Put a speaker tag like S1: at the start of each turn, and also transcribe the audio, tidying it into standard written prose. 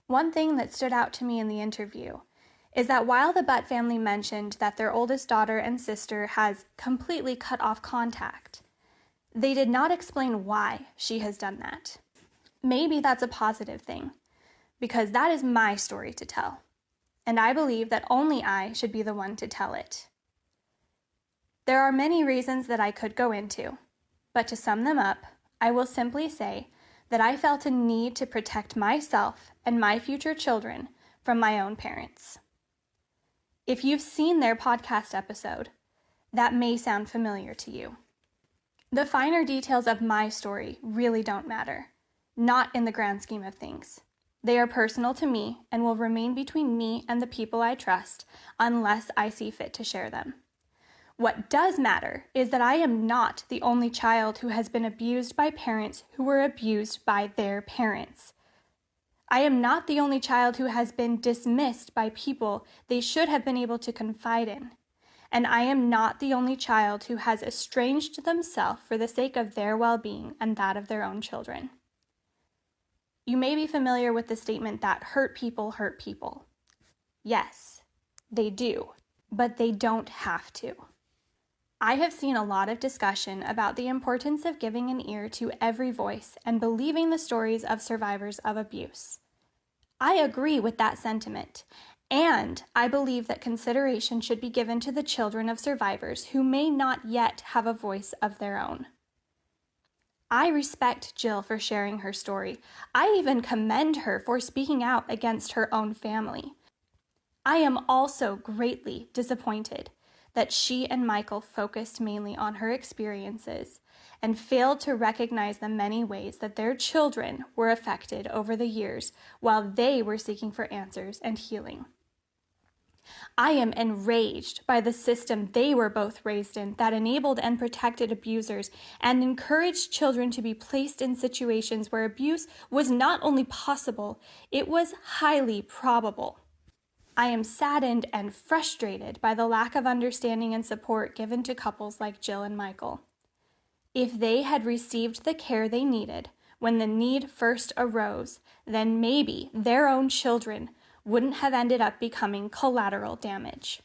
S1: One thing that stood out to me in the interview is that while the Butt family mentioned that their oldest daughter and sister has completely cut off contact, they did not explain why she has done that. Maybe that's a positive thing, because that is my story to tell, and I believe that only I should be the one to tell it. There are many reasons that I could go into, but to sum them up, I will simply say that I felt a need to protect myself and my future children from my own parents. If you've seen their podcast episode, that may sound familiar to you. The finer details of my story really don't matter, not in the grand scheme of things. They are personal to me and will remain between me and the people I trust unless I see fit to share them. What does matter is that I am not the only child who has been abused by parents who were abused by their parents. I am not the only child who has been dismissed by people they should have been able to confide in. And I am not the only child who has estranged themselves for the sake of their well-being and that of their own children. You may be familiar with the statement that hurt people hurt people. Yes, they do, but they don't have to. I have seen a lot of discussion about the importance of giving an ear to every voice and believing the stories of survivors of abuse. I agree with that sentiment, and I believe that consideration should be given to the children of survivors who may not yet have a voice of their own. I respect Jill for sharing her story. I even commend her for speaking out against her own family. I am also greatly disappointed that she and Michael focused mainly on her experiences and failed to recognize the many ways that their children were affected over the years while they were seeking for answers and healing. I am enraged by the system they were both raised in that enabled and protected abusers and encouraged children to be placed in situations where abuse was not only possible, it was highly probable. I am saddened and frustrated by the lack of understanding and support given to couples like Jill and Michael. If they had received the care they needed when the need first arose, then maybe their own children wouldn't have ended up becoming collateral damage.